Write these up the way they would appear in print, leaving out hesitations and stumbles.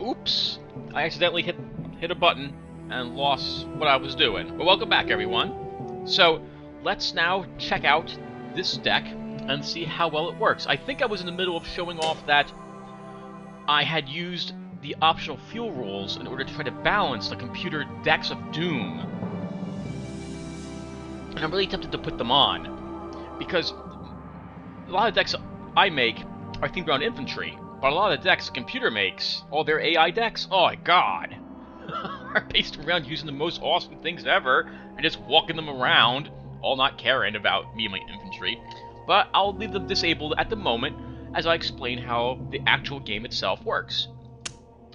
Oops! I accidentally hit a button and lost what I was doing. Well, welcome back, everyone. So, let's now check out this deck and see how well it works. I think I was in the middle of showing off that I had used the optional fuel rules in order to try to balance the computer decks of doom. And I'm really tempted to put them on, because a lot of decks I make are themed around infantry, but a lot of the decks the computer makes, all their AI decks, oh my god, are based around using the most awesome things ever and just walking them around, all not caring about me and my infantry. But I'll leave them disabled at the moment as I explain how the actual game itself works.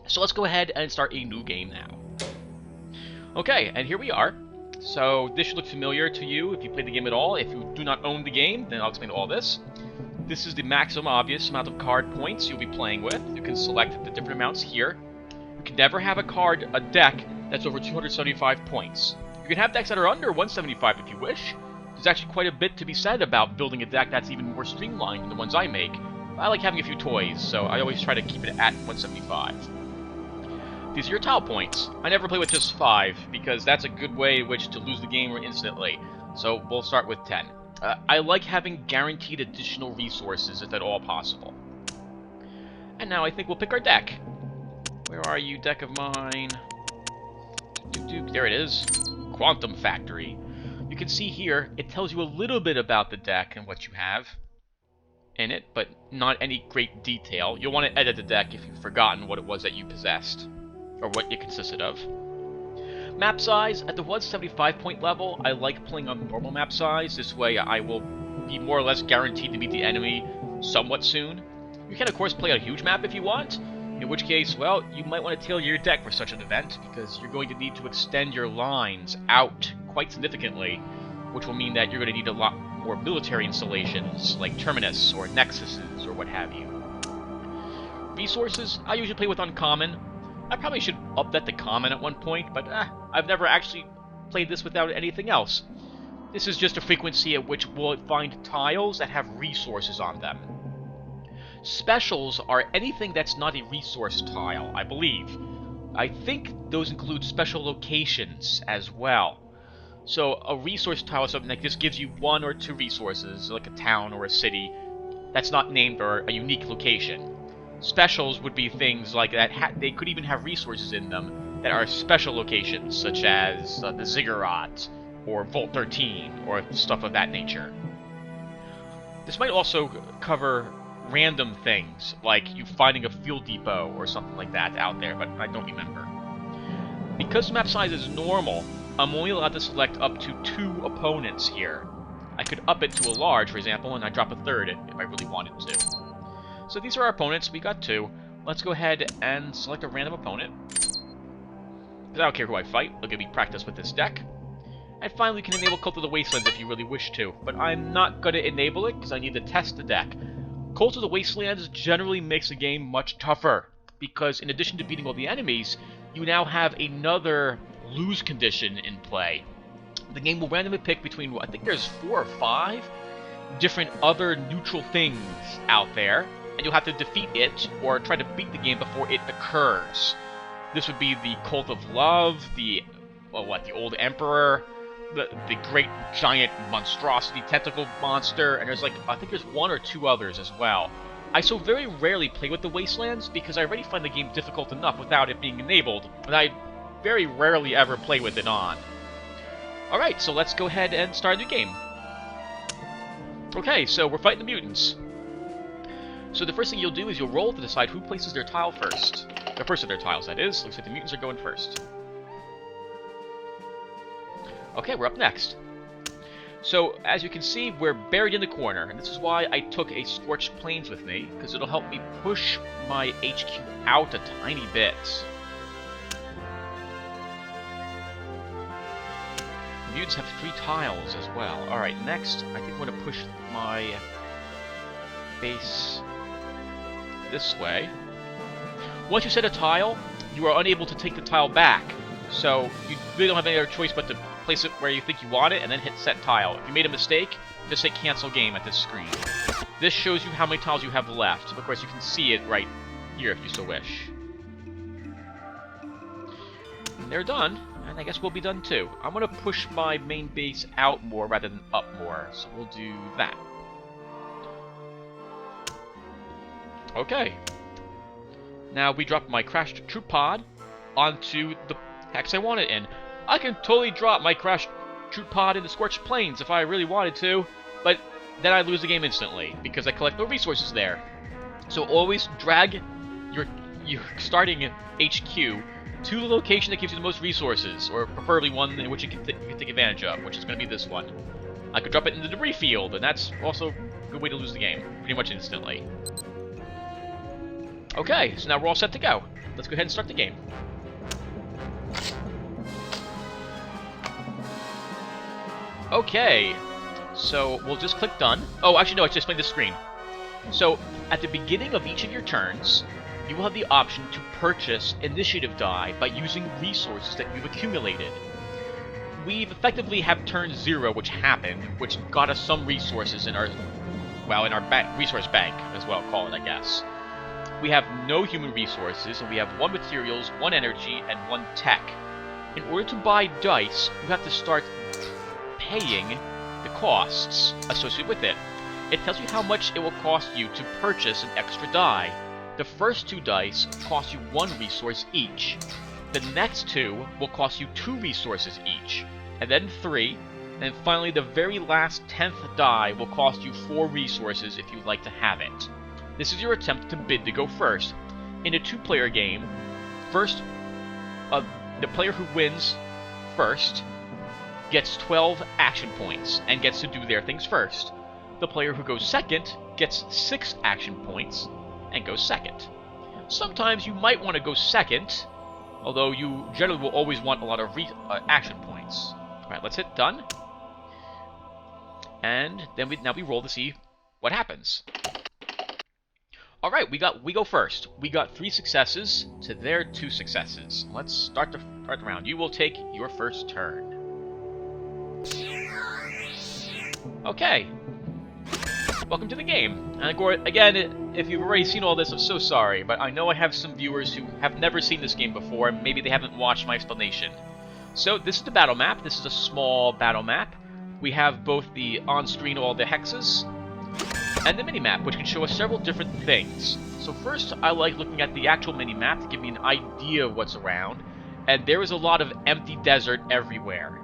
So let's go ahead and start a new game now. Okay, and here we are. So this should look familiar to you if you played the game at all. If you do not own the game, then I'll explain all this. This is the maximum obvious amount of card points you'll be playing with. You can select the different amounts here. You can never have a deck that's over 275 points. You can have decks that are under 175 if you wish. There's actually quite a bit to be said about building a deck that's even more streamlined than the ones I make. I like having a few toys, so I always try to keep it at 175. These are your tile points. I never play with just 5, because that's a good way in which to lose the game instantly. So we'll start with 10. I like having guaranteed additional resources if at all possible. And now I think we'll pick our deck. Where are you, deck of mine? There it is. Quantum Factory. You can see here, it tells you a little bit about the deck and what you have in it, but not any great detail. You'll want to edit the deck if you've forgotten what it was that you possessed, or what it consisted of. Map size, at the 175 point level, I like playing on normal map size. This way I will be more or less guaranteed to meet the enemy somewhat soon. You can of course play on a huge map if you want, in which case, well, you might want to tailor your deck for such an event, because you're going to need to extend your lines out quite significantly, which will mean that you're going to need a lot more military installations, like Terminus or Nexuses or what have you. Resources, I usually play with uncommon. I probably should up that to common at one point, but I've never actually played this without anything else. This is just a frequency at which we'll find tiles that have resources on them. Specials are anything that's not a resource tile, I believe. I think those include special locations as well. So a resource tile is something that just gives you 1 or 2 resources, like a town or a city, that's not named or a unique location. Specials would be things like that. They could even have resources in them that are special locations, such as the Ziggurat or Vault 13 or stuff of that nature. This might also cover random things, like you finding a fuel depot or something like that out there, but I don't remember. Because map size is normal, I'm only allowed to select up to 2 opponents here. I could up it to a large, for example, and I drop a 3rd if I really wanted to. So these are our opponents. We got 2. Let's go ahead and select a random opponent. I don't care who I fight. I'll give me practice with this deck. And finally, you can enable Cult of the Wastelands if you really wish to. But I'm not going to enable it because I need to test the deck. Cult of the Wastelands generally makes the game much tougher, because in addition to beating all the enemies, you now have another lose condition in play. The game will randomly pick between, I think there's 4 or 5 different other neutral things out there, and you'll have to defeat it or try to beat the game before it occurs. This would be the Cult of Love, the Old Emperor, the great giant monstrosity tentacle monster, and I think there's 1 or 2 others as well. I so very rarely play with the Wastelands because I already find the game difficult enough without it being enabled, and I very rarely ever play with it on. Alright, so let's go ahead and start a new game. Okay, so we're fighting the mutants. So the first thing you'll do is you'll roll to decide who places their tile first. The first of their tiles, that is. Looks like the mutants are going first. Okay, we're up next. So, as you can see, we're buried in the corner, and this is why I took a Scorched Plains with me, because it'll help me push my HQ out a tiny bit. The mutants have 3 tiles as well. Alright, next, I think I'm going to push my base this way. Once you set a tile, you are unable to take the tile back, so you really don't have any other choice but to place it where you think you want it, and then hit set tile. If you made a mistake, just hit cancel game at this screen. This shows you how many tiles you have left. Of course, you can see it right here if you so wish. they're done, and I guess we'll be done too. I'm going to push my main base out more rather than up more, so we'll do that. Okay. Now we drop my crashed troop pod onto the hex I want it in. I can totally drop my crashed troop pod in the Scorched Plains if I really wanted to, but then I lose the game instantly because I collect no resources there. So always drag your starting HQ to the location that gives you the most resources, or preferably one in which you can take advantage of, which is going to be this one. I could drop it in the debris field, and that's also a good way to lose the game, pretty much instantly. Okay, so now we're all set to go. Let's go ahead and start the game. Okay, so we'll just click done. Oh, actually no, I just explained the screen. So, at the beginning of each of your turns, you will have the option to purchase initiative die by using resources that you've accumulated. We've effectively have turn 0, which happened, which got us some resources in our, well, in our resource bank, as well call it, I guess. We have no human resources, and we have 1 materials, 1 energy, and 1 tech. In order to buy dice, you have to start paying the costs associated with it. It tells you how much it will cost you to purchase an extra die. The first 2 dice cost you 1 resource each. The next 2 will cost you 2 resources each, and then 3, and finally the very last 10th die will cost you 4 resources if you'd like to have it. This is your attempt to bid to go first. In a 2-player game, the player who wins first gets 12 action points and gets to do their things first. The player who goes second gets 6 action points and goes second. Sometimes you might want to go second, although you generally will always want a lot of action points. Alright, let's hit done. And then we roll to see what happens. Alright, we go first. We got 3 successes to their 2 successes. Let's start the round. You will take your first turn. Okay. Welcome to the game. And again, if you've already seen all this, I'm so sorry, but I know I have some viewers who have never seen this game before, and maybe they haven't watched my explanation. So, this is the battle map. This is a small battle map. We have both the on-screen, all the hexes, and the minimap, which can show us several different things. So first, I like looking at the actual minimap to give me an idea of what's around, and there is a lot of empty desert everywhere.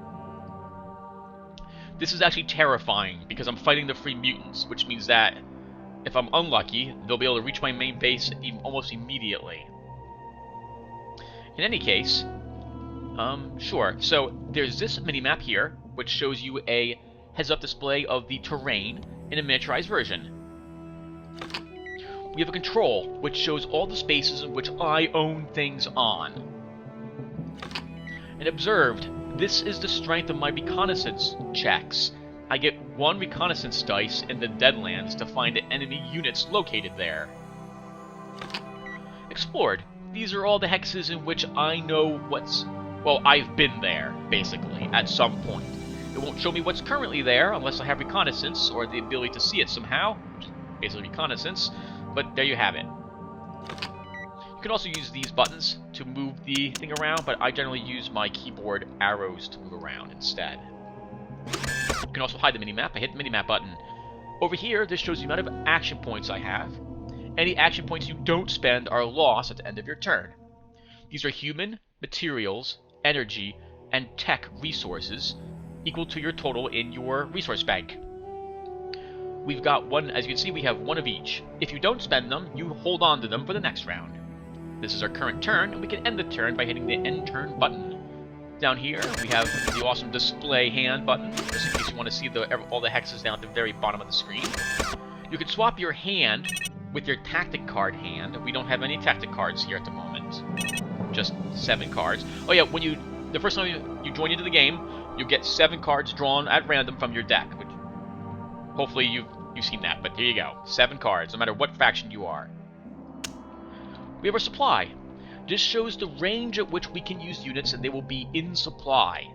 This is actually terrifying, because I'm fighting the free mutants, which means that, if I'm unlucky, they'll be able to reach my main base almost immediately. In any case, sure. So, there's this minimap here, which shows you a heads-up display of the terrain in a miniaturized version. We have a control, which shows all the spaces in which I own things on. And observed, this is the strength of my reconnaissance checks. I get 1 reconnaissance dice in the Deadlands to find enemy units located there. Explored. These are all the hexes in which I know what's... well, I've been there, basically, at some point. It won't show me what's currently there unless I have reconnaissance or the ability to see it somehow, basically reconnaissance, but there you have it. You can also use these buttons to move the thing around, but I generally use my keyboard arrows to move around instead. You can also hide the minimap. I hit the minimap button. Over here, this shows the amount of action points I have. Any action points you don't spend are lost at the end of your turn. These are human, materials, energy, and tech resources, equal to your total in your resource bank. We've got 1, as you can see, we have 1 of each. If you don't spend them, you hold on to them for the next round. This is our current turn, and we can end the turn by hitting the end turn button. Down here, we have the awesome display hand button, just in case you want to see all the hexes down at the very bottom of the screen. You can swap your hand with your tactic card hand. We don't have any tactic cards here at the moment. Just 7 cards. Oh yeah, when the first time you join into the game, you get 7 cards drawn at random from your deck. Which, hopefully you've seen that, but here you go. 7 cards, no matter what faction you are. We have our supply. This shows the range at which we can use units, and they will be in supply.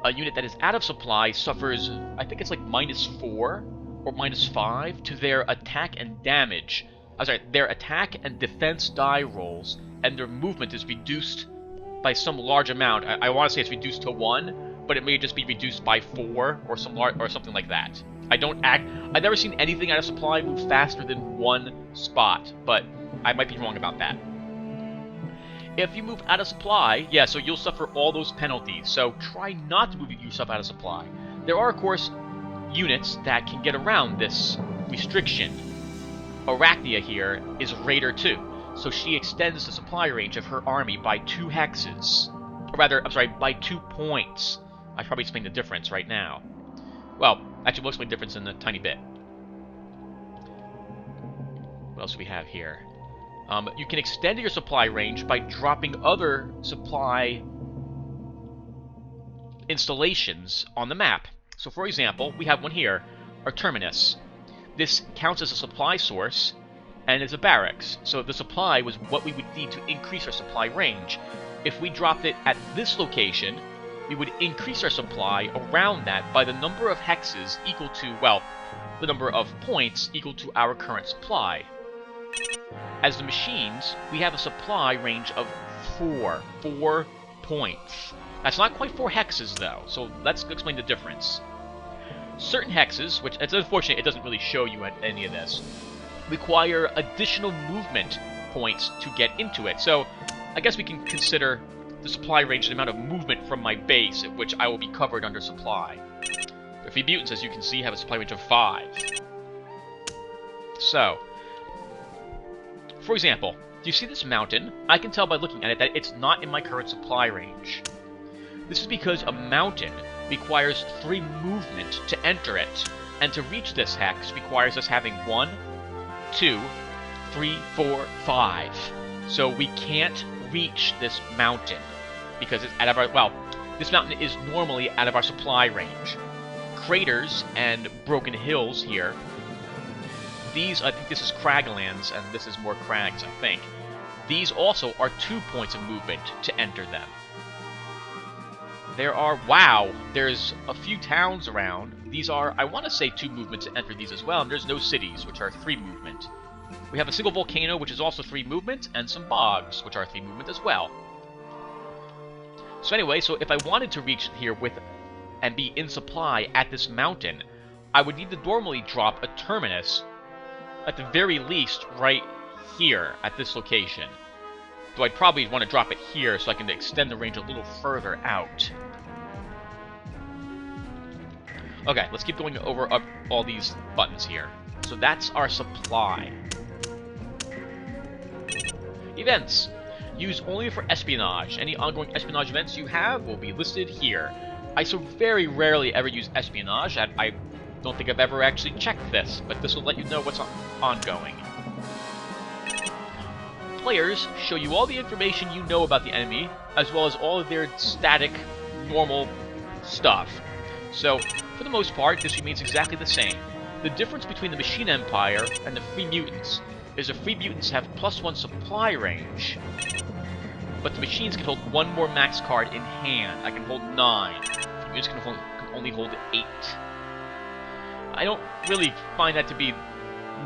A unit that is out of supply suffers, I think it's like -4 or -5 to their attack and damage. I'm sorry, their attack and defense die rolls, and their movement is reduced by some large amount. I want to say it's reduced to 1, but it may just be reduced by 4 or something like that. I've never seen anything out of supply move faster than 1 spot, but I might be wrong about that. If you move out of supply, yeah, so you'll suffer all those penalties, so try not to move yourself out of supply. There are, of course, units that can get around this restriction. Archnia here is Raider 2, so she extends the supply range of her army by 2 hexes. Or rather, I'm sorry, by 2 points. I should probably explain the difference right now. Well, actually, we'll explain the difference in a tiny bit. What else do we have here? You can extend your supply range by dropping other supply installations on the map. So, for example, we have one here, our Terminus. This counts as a supply source, and is a barracks. So the supply was what we would need to increase our supply range. If we dropped it at this location, we would increase our supply around that by the number of hexes equal to, well, the number of points equal to our current supply. As the machines, we have a supply range of 4 points. That's not quite 4 hexes, though, so let's explain the difference. Certain hexes, which it's unfortunate it doesn't really show you any of this, require additional movement points to get into it. So I guess we can consider the supply range the amount of movement from my base at which I will be covered under supply. The free mutants, as you can see, have a supply range of 5. So, for example, do you see this mountain? I can tell by looking at it that it's not in my current supply range. This is because a mountain requires 3 movement to enter it, and to reach this hex requires us having 1, 2, 3, 4, 5. So we can't reach this mountain because it's out of our, well, this mountain is normally out of our supply range. Craters and broken hills here. These, I think this is Craglands, and this is more crags, I think. These also are 2 points of movement to enter them. There are, wow, there's a few towns around. These are, I want to say 2 movement to enter these as well, and there's no cities, which are 3 movement. We have a single volcano, which is also 3 movement, and some bogs, which are 3 movement as well. So anyway, so if I wanted to reach here with and be in supply at this mountain, I would need to normally drop a terminus, at the very least, right here, at this location. Though I'd probably want to drop it here so I can extend the range a little further out. Okay, let's keep going over up all these buttons here. So that's our supply. Events. Used only for espionage. Any ongoing espionage events you have will be listed here. I so very rarely ever use espionage that I don't think I've ever actually checked this, but this will let you know what's ongoing. Players show you all the information you know about the enemy, as well as all of their static, normal stuff. So, for the most part, this remains exactly the same. The difference between the Machine Empire and the Free Mutants is the Free Mutants have +1 supply range, but the Machines can hold 1 more max card in hand. I can hold 9. The Mutants can only hold 8. I don't really find that to be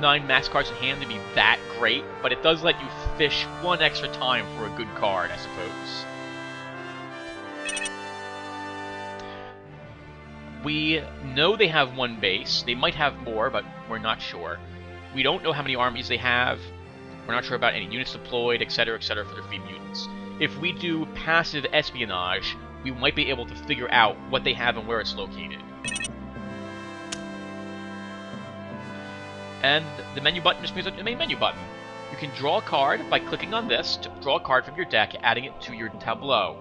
9 max cards in hand to be that great, but it does let you fish 1 extra time for a good card, I suppose. We know they have 1 base. They might have more, but we're not sure. We don't know how many armies they have. We're not sure about any units deployed, etc., for the Free Mutants. If we do passive espionage, we might be able to figure out what they have and where it's located. And the menu button just means the main menu button. You can draw a card by clicking on this to draw a card from your deck, adding it to your tableau.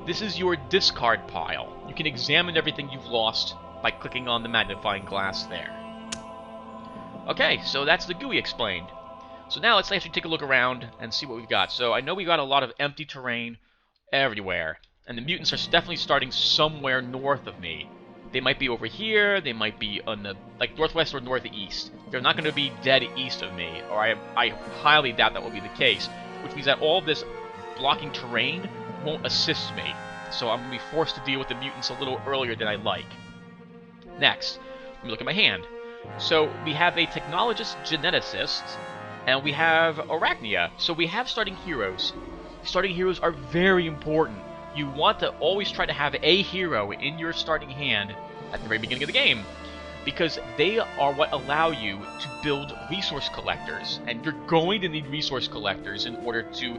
This is your discard pile. You can examine everything you've lost by clicking on the magnifying glass there. Okay, so that's the GUI explained. So now let's actually take a look around and see what we've got. So I know we've got a lot of empty terrain everywhere, and the mutants are definitely starting somewhere north of me. They might be over here, they might be on the, like, northwest or northeast. They're not going to be dead east of me, or I highly doubt that will be the case, which means that all of this blocking terrain won't assist me, so I'm going to be forced to deal with the mutants a little earlier than I like. Next, let me look at my hand. So we have a technologist geneticist, and we have Archnia, so we have starting heroes. Starting heroes are very important. You want to always try to have a hero in your starting hand at the very beginning of the game, because they are what allow you to build resource collectors, and you're going to need resource collectors in order to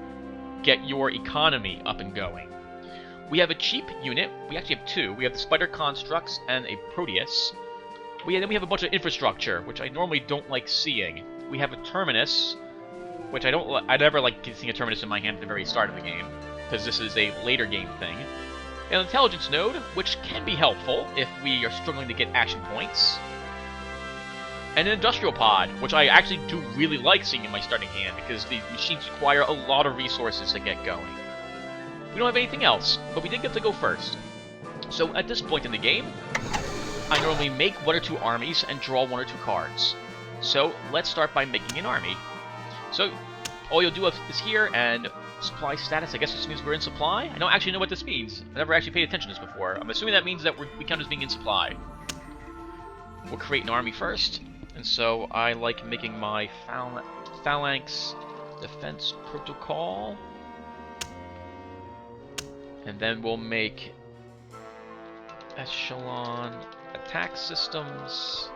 get your economy up and going. We have a cheap unit. We actually have two. We have the Spider Constructs and a Proteus. Then we have a bunch of infrastructure, which I normally don't like seeing. We have a Terminus, which I never like seeing a Terminus in my hand at the very start of the game, because this is a later game thing. An Intelligence Node, which can be helpful if we are struggling to get action points. And an Industrial Pod, which I actually do really like seeing in my starting hand, because these machines require a lot of resources to get going. We don't have anything else, but we did get to go first. So at this point in the game, I normally make 1 or 2 armies and draw 1 or 2 cards. So let's start by making an army. So all you'll do is here, and supply status, I guess this means we're in supply? I don't actually know what this means. I never actually paid attention to this before. I'm assuming that means that we count as being in supply. We'll create an army first, and so I like making my Phalanx Defense Protocol. And then we'll make Echelon Attack Systems.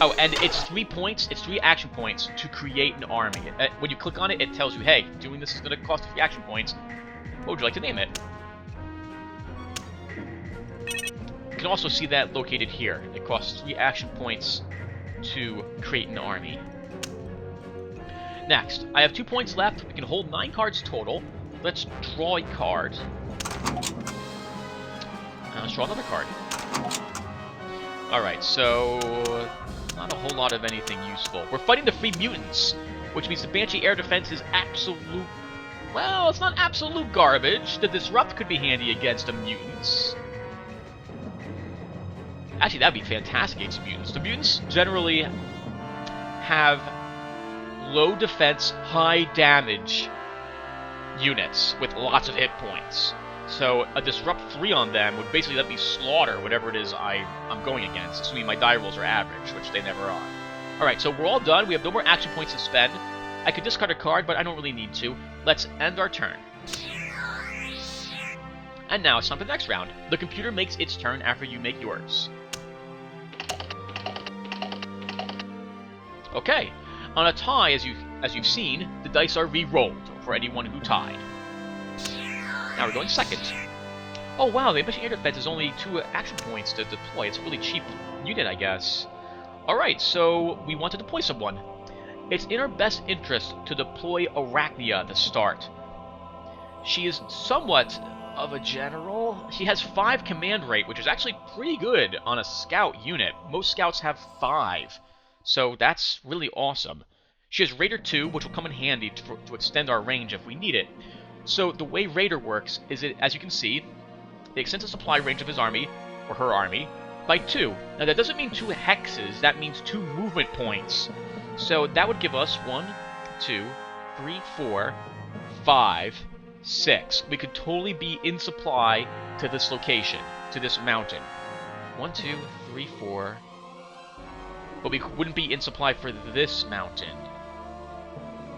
Oh, and it's 3 points, it's 3 action points to create an army. When you click on it, it tells you, hey, doing this is going to cost 3 action points. What would you like to name it? You can also see that located here. It costs 3 action points to create an army. Next, I have 2 points left. We can hold 9 cards total. Let's draw a card. Let's draw another card. Alright, so not a whole lot of anything useful. We're fighting the Free Mutants, which means the Banshee Air Defense is absolute... Well, it's not absolute garbage. The Disrupt could be handy against the Mutants. Actually, that'd be fantastic against the Mutants. The Mutants generally have low defense, high damage units with lots of hit points. So a Disrupt 3 on them would basically let me slaughter whatever it is I'm going against, assuming my die rolls are average, which they never are. Alright, so we're all done. We have no more action points to spend. I could discard a card, but I don't really need to. Let's end our turn. And now it's time for the next round. The computer makes its turn after you make yours. Okay. On a tie, as you've seen, the dice are re-rolled for anyone who tied. Now we're going second. Oh wow, the Ambition Air Defense is only 2 action points to deploy. It's a really cheap unit, I guess. Alright, so we want to deploy someone. It's in our best interest to deploy Archnia to start. She is somewhat of a general. She has 5 command rate, which is actually pretty good on a scout unit. Most scouts have 5. So that's really awesome. She has Raider 2, which will come in handy to extend our range if we need it. So the way Raider works is, as you can see, it extends the supply range of his army, or her army, by 2. Now that doesn't mean 2 hexes, that means 2 movement points. So that would give us 1, 2, 3, 4, 5, 6. We could totally be in supply to this location, to this mountain. 1, 2, 3, 4... But we wouldn't be in supply for this mountain.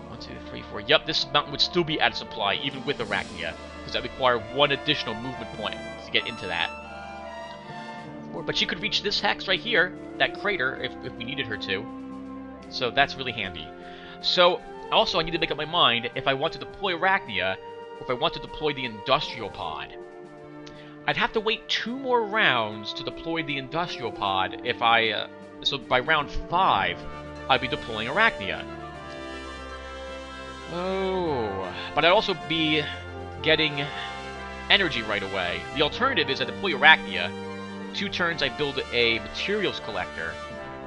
1, 2, 3, 4. Yep, this mountain would still be out of supply, even with Archnia, because that would require 1 additional movement point to get into that. But she could reach this hex right here, that crater, if we needed her to. So that's really handy. So, also I need to make up my mind if I want to deploy Archnia, or if I want to deploy the Industrial Pod. I'd have to wait 2 more rounds to deploy the Industrial Pod if I... So by round 5, I'd be deploying Archnia. Oh, but I'd also be getting energy right away. The alternative is I deploy Archnia, 2 turns I build a materials collector,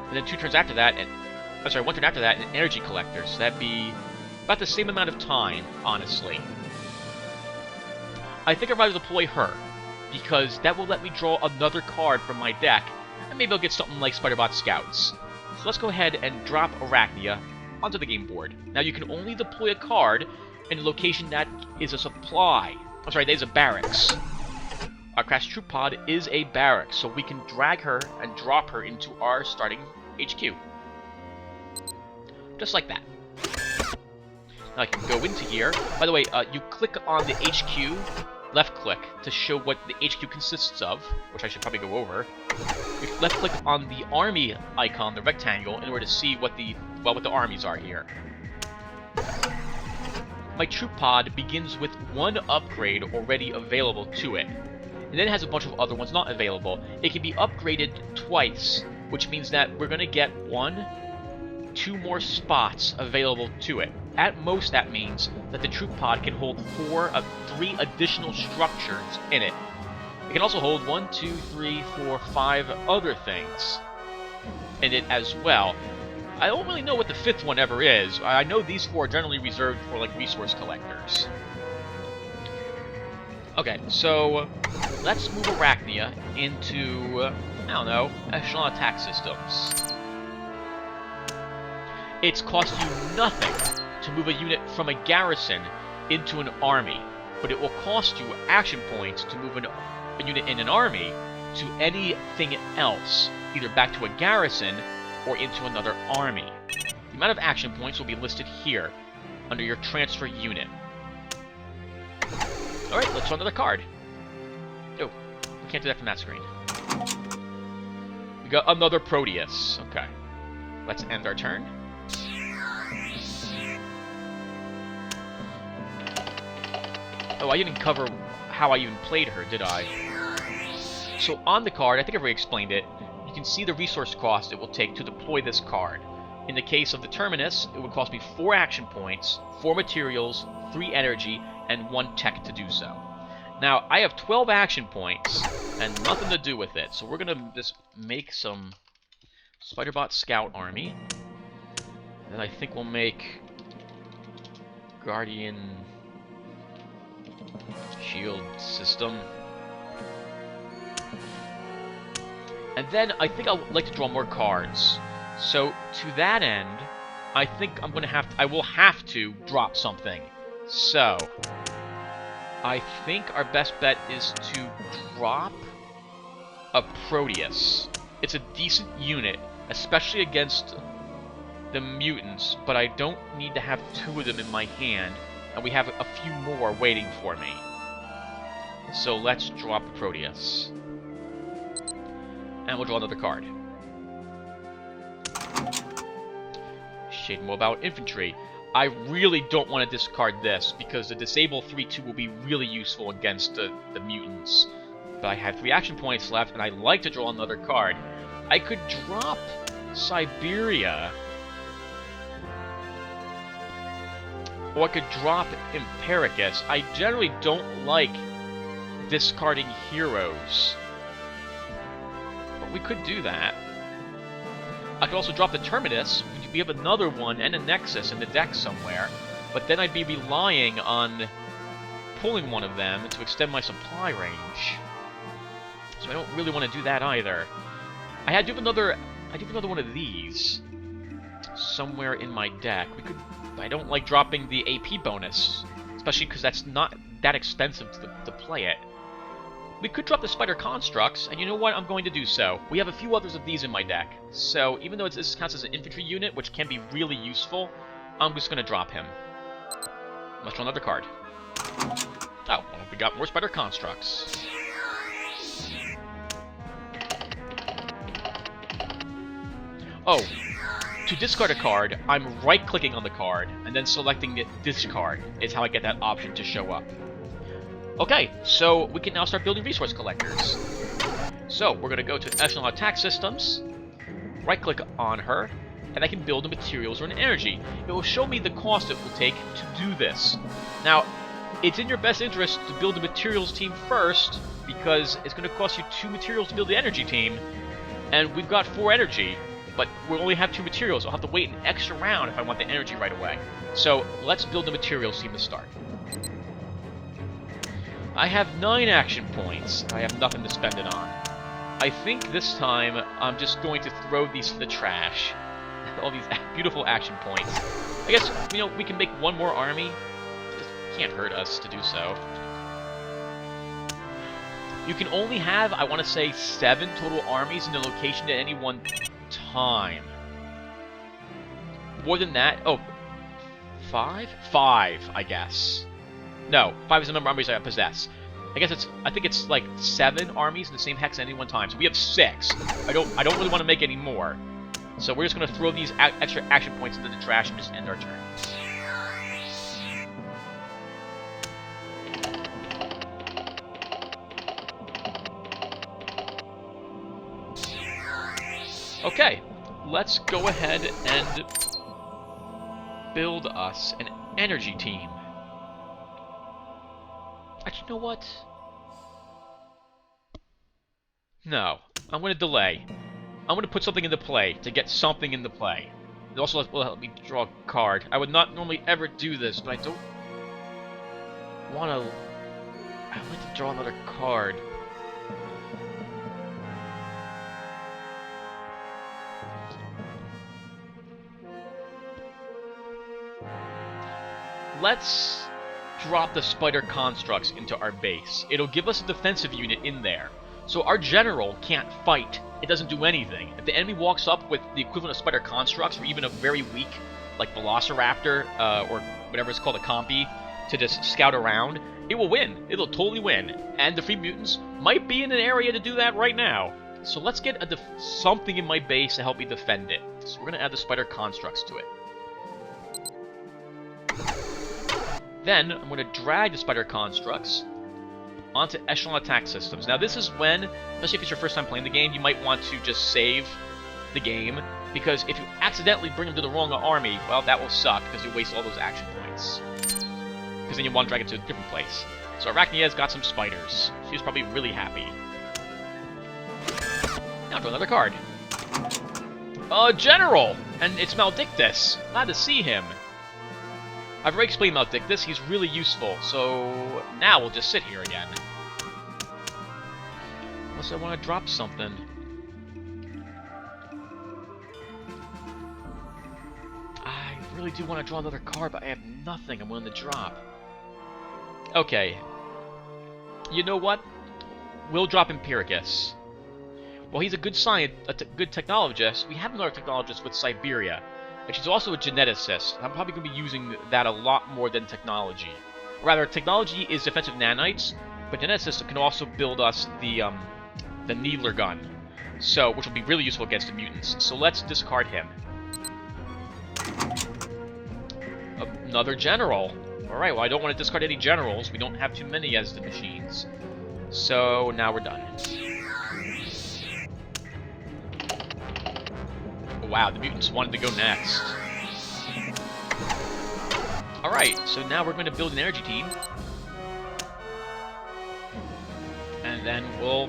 and then 2 turns after that, and 1 turn after that, an energy collector. So that'd be about the same amount of time, honestly. I think I'd rather deploy her, because that will let me draw another card from my deck, and maybe I'll get something like Spider-Bot Scouts. So let's go ahead and drop Archnia onto the game board. Now you can only deploy a card in a location that is a supply. I'm sorry, that is a barracks. Our Crash Troop Pod is a barracks, so we can drag her and drop her into our starting HQ. Just like that. Now I can go into here. By the way, you click on the HQ, left click, to show what the HQ consists of, which I should probably go over. You left click on the army icon, the rectangle, in order to see what the armies are here. My troop pod begins with one upgrade already available to it, and then it has a bunch of other ones not available. It can be upgraded twice, which means that we're going to get 2 more spots available to it. At most, that means that the troop pod can hold 3 additional structures in it. It can also hold 1, 2, 3, 4, 5 other things in it as well. I don't really know what the 5th one ever is. I know these 4 are generally reserved for, like, resource collectors. Okay, so let's move Archnia into, I don't know, echelon attack systems. It's cost you nothing to move a unit from a garrison into an army, but it will cost you action points to move a unit in an army to anything else, either back to a garrison or into another army. The amount of action points will be listed here, under your transfer unit. Alright, let's draw another card. Oh, we can't do that from that screen. We got another Proteus. Okay. Let's end our turn. Oh, I didn't cover how I even played her, did I? So on the card, I think I've already explained it, you can see the resource cost it will take to deploy this card. In the case of the Terminus, it would cost me 4 action points, 4 materials, 3 energy, and 1 tech to do so. Now, I have 12 action points, and nothing to do with it, so we're going to just make some Spiderbot Scout Army. And I think we'll make Guardian Shield System. And then I think I'd like to draw more cards. So to that end, I think I will have to drop something. So I think our best bet is to drop a Proteus. It's a decent unit, especially against the mutants, but I don't need to have 2 of them in my hand, and we have a few more waiting for me. So let's drop Proteus. And we'll draw another card. Shade Mobile Infantry. I really don't want to discard this, because the Disable 3-2 will be really useful against the mutants. But I have 3 action points left, and I'd like to draw another card. I could drop Cyberia, or I could drop Empiricus. I generally don't like discarding heroes, but we could do that. I could also drop the Terminus. We have another one and a Nexus in the deck somewhere, but then I'd be relying on pulling one of them to extend my supply range. So I don't really want to do that either. I do have another one of these somewhere in my deck. I don't like dropping the AP bonus, especially because that's not that expensive to play it. We could drop the Spider Constructs, and you know what? I'm going to do so. We have a few others of these in my deck, so even though this counts as an infantry unit, which can be really useful, I'm just going to drop him. Let's draw another card. Oh, well, we got more Spider Constructs. Oh, to discard a card, I'm right-clicking on the card, and then selecting Discard is how I get that option to show up. Okay, so we can now start building resource collectors. So, we're going to go to Echelon Attack Systems, right-click on her, and I can build the materials or an energy. It will show me the cost it will take to do this. Now, it's in your best interest to build the materials team first, because it's going to cost you 2 materials to build the energy team, and we've got 4 energy, but we only have 2 materials. I'll have to wait an extra round if I want the energy right away. So, let's build the materials team to start. I have 9 action points. I have nothing to spend it on. I think this time I'm just going to throw these to the trash. All these beautiful action points. I guess, you know, we can make 1 more army. It just can't hurt us to do so. You can only have, I want to say, 7 total armies in the location at any one time. More than that, 5? 5, I guess. No, 5 is the number of armies I possess. I think it's like 7 armies in the same hex at any one time. So we have 6. I don't really want to make any more. So we're just going to throw these extra action points into the trash and just end our turn. Okay, let's go ahead and build us an energy team. Actually, you know what? No, I'm going to delay. I'm going to put something into play to get something into play. It also will help me draw a card. I would not normally ever do this, but I don't want to... I would like to draw another card. Let's drop the spider constructs into our base. It'll give us a defensive unit in there. So our general can't fight. It doesn't do anything. If the enemy walks up with the equivalent of spider constructs, or even a very weak, like Velociraptor, or whatever it's called, a compy, to just scout around, it will win. It'll totally win. And the free mutants might be in an area to do that right now. So let's get something in my base to help me defend it. So we're going to add the spider constructs to it. Then, I'm going to drag the spider constructs onto echelon attack systems. Now this is when, especially if it's your first time playing the game, you might want to just save the game, because if you accidentally bring them to the wrong army, well, that will suck, because you waste all those action points. Because then you want to drag it to a different place. So Archnia's got some spiders. She's probably really happy. Now draw another card. General! And it's Maledictus. Glad to see him. I've already explained Maledictus, he's really useful, so now we'll just sit here again. Unless I want to drop something. I really do want to draw another card, but I have nothing I'm willing to drop. Okay. You know what? We'll drop Empiricus. Well, he's a good good technologist. We have another technologist with Cyberia. And she's also a geneticist. I'm probably going to be using that a lot more than technology. Rather, technology is defensive nanites, but geneticists can also build us the needler gun, so which will be really useful against the mutants. So let's discard him. Another general. All right. Well, I don't want to discard any generals. We don't have too many as the machines. So now we're done. Wow, the mutants wanted to go next. Alright, so now we're going to build an energy team. And then we'll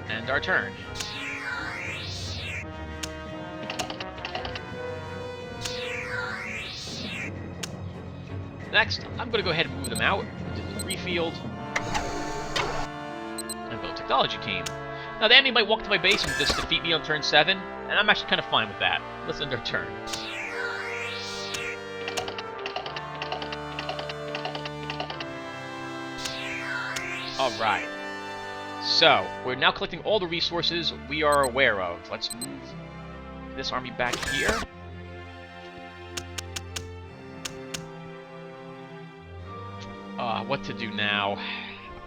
end our turn. Next, I'm going to go ahead and move them out to the free field. And build a technology team. Now, the enemy might walk to my base and just defeat me on turn 7, and I'm actually kind of fine with that. Let's end our turn. Alright. So, we're now collecting all the resources we are aware of. Let's move this army back here. What to do now?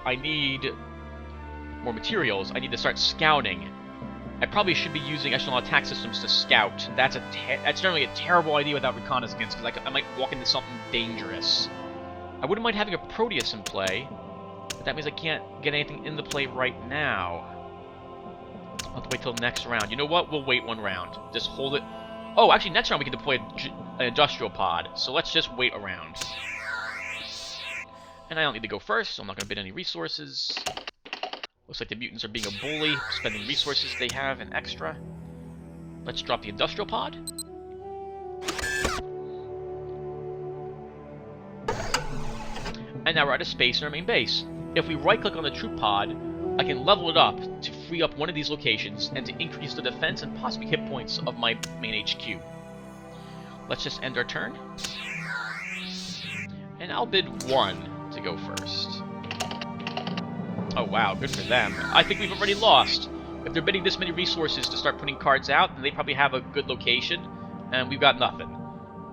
I need more materials. I need to start scouting. I probably should be using echelon attack systems to scout. That's generally a terrible idea without reconnaissance, because I might walk into something dangerous. I wouldn't mind having a Proteus in play, but that means I can't get anything into play right now. I'll have to wait till next round. You know what? We'll wait one round. Just hold it. Oh, actually, next round we can deploy an industrial pod, so let's just wait around. And I don't need to go first, so I'm not going to bid any resources. Looks like the mutants are being a bully, spending resources they have and extra. Let's drop the industrial pod. And now we're out of space in our main base. If we right-click on the troop pod, I can level it up to free up one of these locations and to increase the defense and possibly hit points of my main HQ. Let's just end our turn. And I'll bid 1 to go first. Oh wow, good for them. I think we've already lost. If they're bidding this many resources to start putting cards out, then they probably have a good location, and we've got nothing.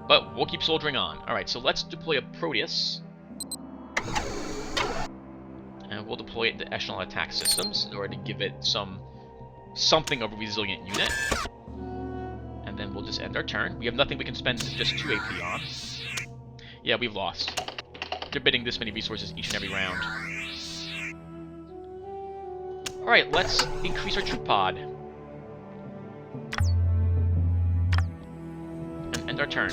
But we'll keep soldiering on. Alright, so let's deploy a Proteus. And we'll deploy it to echelon attack systems in order to give it something of a resilient unit. And then we'll just end our turn. We have nothing we can spend just 2 AP on. Yeah, we've lost. They're bidding this many resources each and every round. Alright, let's increase our troop pod. And end our turn.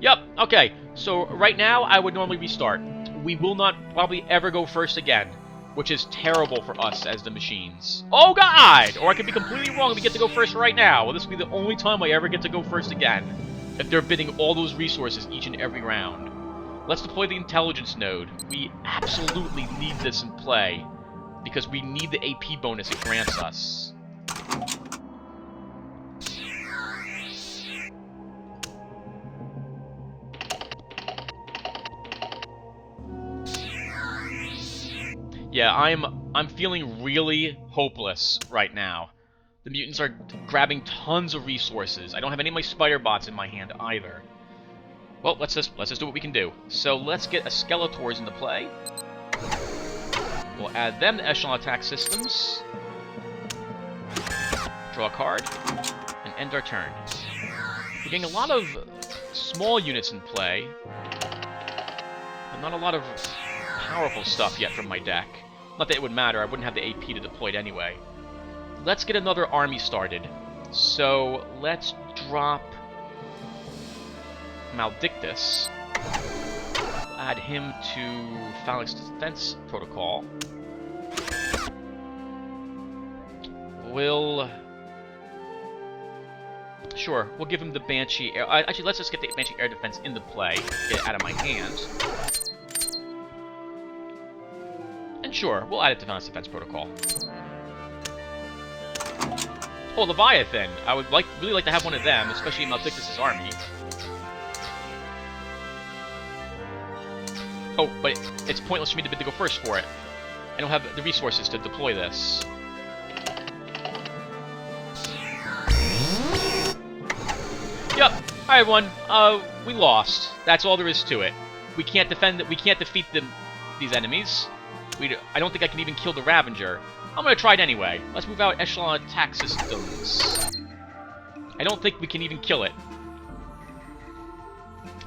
Yep, okay. So right now, I would normally restart. We will not probably ever go first again, which is terrible for us as the machines. Oh god! Or I could be completely wrong and we get to go first right now. Well, this will be the only time I ever get to go first again, if they're bidding all those resources each and every round. Let's deploy the intelligence node. We absolutely need this in play, because we need the AP bonus it grants us. Yeah, I'm feeling really hopeless right now. The mutants are grabbing tons of resources. I don't have any of my spider bots in my hand either. Well, let's just do what we can do. So let's get a Skeletors into play. We'll add them to echelon attack systems. Draw a card and end our turn. We're getting a lot of small units in play, but not a lot of powerful stuff yet from my deck. Not that it would matter, I wouldn't have the AP to deploy it anyway. Let's get another army started. So let's drop Maledictus. We'll add him to Phalanx Defense Protocol. Sure, we'll give him the Banshee Air... actually, let's just get the Banshee Air Defense into play. Get it out of my hand. And sure, we'll add it to Phalanx Defense Protocol. Oh, Leviathan! I would really like to have one of them, especially in Maledictus' army. Oh, but it's pointless for me to bid to go first for it. I don't have the resources to deploy this. Yep. Alright, everyone. We lost. That's all there is to it. We can't defend. We can't defeat these enemies. I don't think I can even kill the Ravager. I'm gonna try it anyway. Let's move out echelon attack systems. I don't think we can even kill it.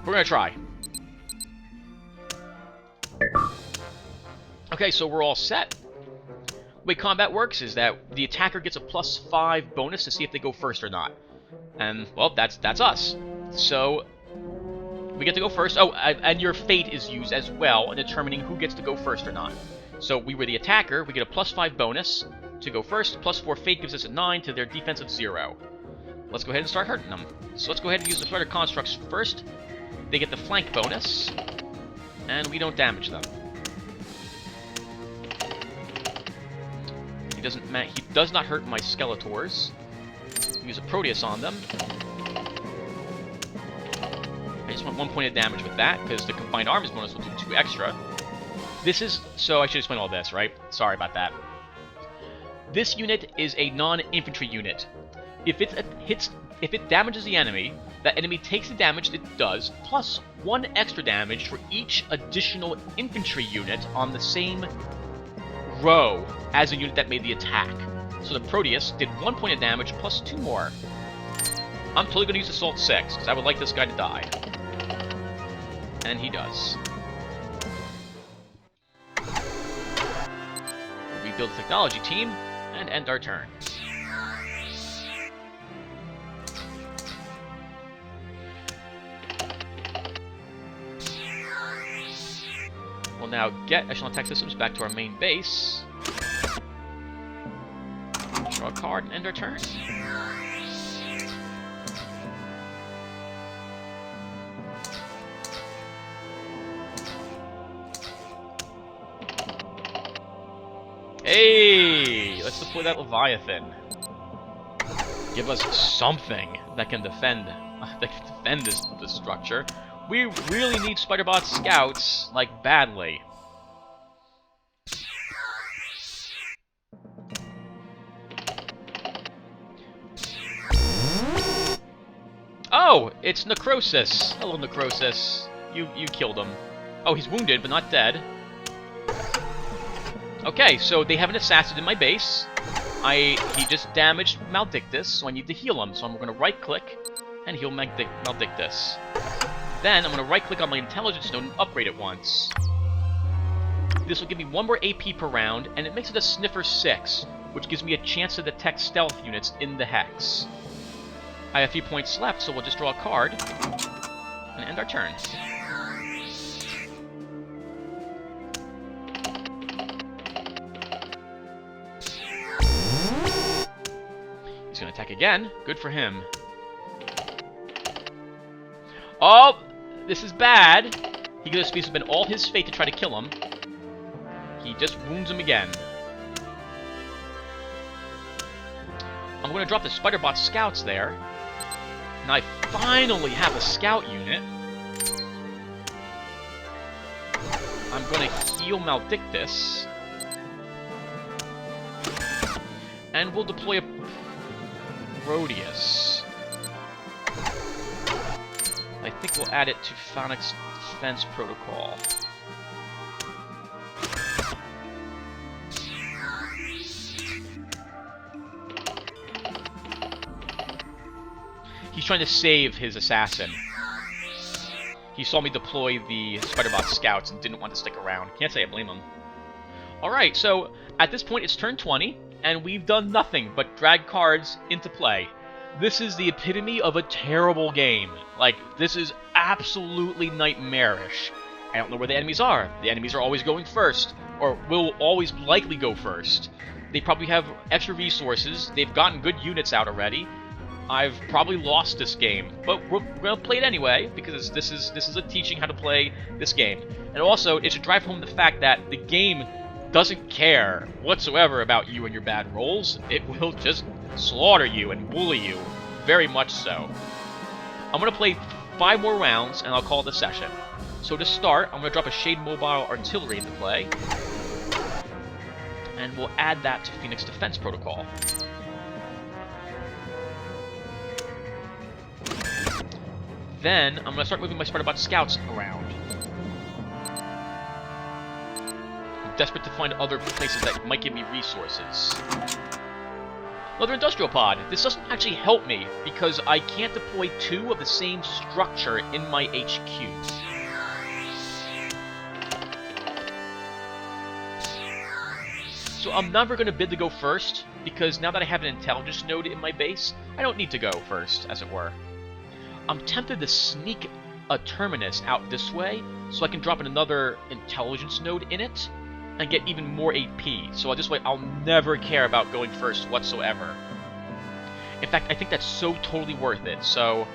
We're gonna try. Okay, so we're all set. The way combat works is that the attacker gets a +5 bonus to see if they go first or not. And, well, that's us. So, we get to go first. Oh, and your fate is used as well in determining who gets to go first or not. So, we were the attacker, we get a +5 bonus to go first. +4 fate gives us a 9 to their defense of 0. Let's go ahead and start hurting them. So let's go ahead and use the Spider Constructs first. They get the flank bonus, and we don't damage them. He does not hurt my Skeletors. Use a Proteus on them. I just want 1 point of damage with that, because the combined arms bonus will do 2 extra. So I should explain all this, right? Sorry about that. This unit is a non-infantry unit. If it damages the enemy, that enemy takes the damage it does, plus 1 extra damage for each additional infantry unit on the same row as a unit that made the attack. So the Proteus did 1 point of damage plus 2 more. I'm totally going to use Assault 6, because I would like this guy to die. And he does. Rebuild the technology team, and end our turn. We'll now get Echelon Attack Systems back to our main base. Draw a card and end our turn. Hey! Let's deploy that Leviathan. Give us something that can defend this structure. We really need Spider-Bot scouts, like, badly. Oh, it's Necrosis. Hello, Necrosis. You killed him. Oh, he's wounded, but not dead. Okay, so they have an assassin in my base. He just damaged Maledictus, so I need to heal him. So I'm going to right-click and heal Maledictus. Then I'm going to right-click on my intelligence node and upgrade it once. This will give me 1 more AP per round, and it makes it a Sniffer 6, which gives me a chance to detect stealth units in the hex. I have a few points left, so we'll just draw a card and end our turn. He's going to attack again. Good for him. Oh, this is bad. He could have spent all his fate to try to kill him. He just wounds him again. I'm going to drop the Spiderbot scouts there. And I finally have a scout unit. I'm going to heal Maledictus. And we'll deploy a Proteus. I think we'll add it to Phoenix Defense Protocol. He's trying to save his assassin. He saw me deploy the Spiderbot scouts and didn't want to stick around. Can't say I blame him. Alright, so at this point it's turn 20, and we've done nothing but drag cards into play. This is the epitome of a terrible game. Like, this is absolutely nightmarish. I don't know where the enemies are. The enemies are always going first, or will always likely go first. They probably have extra resources. They've gotten good units out already. I've probably lost this game, but we're gonna play it anyway because this is a teaching how to play this game. And also, it should drive home the fact that the game doesn't care whatsoever about you and your bad rolls. It will just slaughter you and bully you, very much so. I'm gonna play 5 more rounds and I'll call it a session. So to start, I'm gonna drop a Shade Mobile Artillery into play, and we'll add that to Phoenix Defense Protocol. Then, I'm going to start moving my Spiderbot scouts around. I'm desperate to find other places that might give me resources. Another industrial pod. This doesn't actually help me, because I can't deploy 2 of the same structure in my HQ. So I'm never going to bid to go first, because now that I have an intelligence node in my base, I don't need to go first, as it were. I'm tempted to sneak a Terminus out this way, so I can drop in another intelligence node in it, and get even more AP. So this way, I'll never care about going first whatsoever. In fact, I think that's so totally worth it, so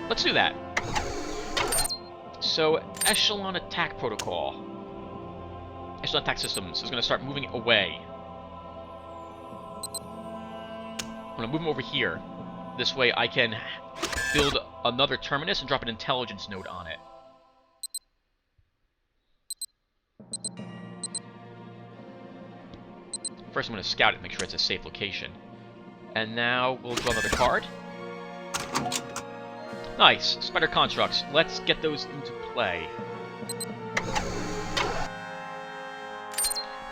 let's do that. So, Echelon Attack Protocol. Echelon Attack Systems is going to start moving away. I'm going to move them over here. This way I can build another Terminus and drop an intelligence node on it. First I'm going to scout it, make sure it's a safe location. And now we'll draw another card. Nice! Spider Constructs. Let's get those into play.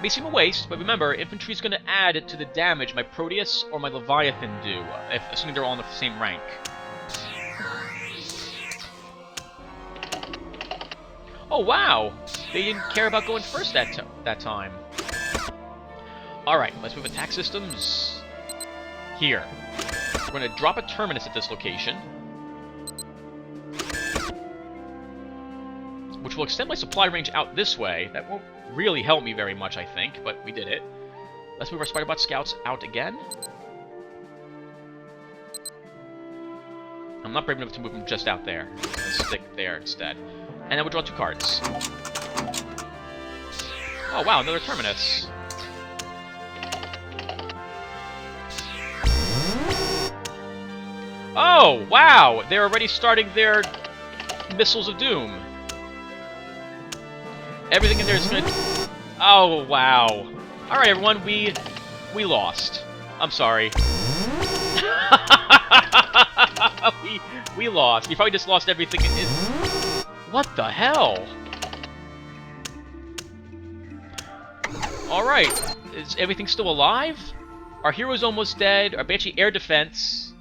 May seem a waste, but remember, infantry is going to add to the damage my Proteus or my Leviathan do, assuming they're all in the same rank. Oh wow! They didn't care about going first that time. Alright, let's move attack systems here. We're going to drop a Terminus at this location, which will extend my supply range out this way. That won't really help me very much, I think, but we did it. Let's move our Spiderbot scouts out again. I'm not brave enough to move them just out there. I'm going to stick there instead. And then we'll draw 2 cards. Oh wow, another Terminus. Oh, wow! They're already starting their Missiles of Doom. Everything in there is gonna... Oh, wow. Alright, everyone, we lost. I'm sorry. we lost. We probably just lost everything. What the hell? Alright. Is everything still alive? Our hero's almost dead. Our Banshee air defense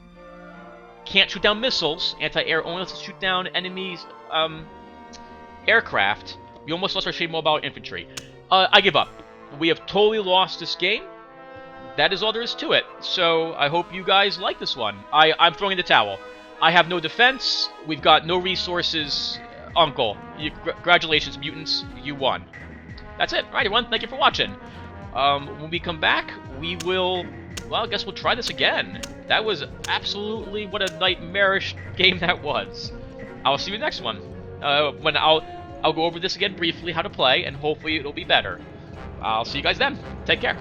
can't shoot down missiles. Anti-air only lets us shoot down enemies' aircraft. We almost lost our Shade Mobile infantry. I give up. We have totally lost this game. That is all there is to it. So I hope you guys like this one. I'm throwing in the towel. I have no defense. We've got no resources. Uncle, congratulations, mutants. You won. That's it. Alright, everyone. Thank you for watching. When we come back, we will... Well, I guess we'll try this again. That was absolutely what a nightmarish game that was. I'll see you next one. When I'll go over this again briefly, how to play, and hopefully it'll be better. I'll see you guys then. Take care.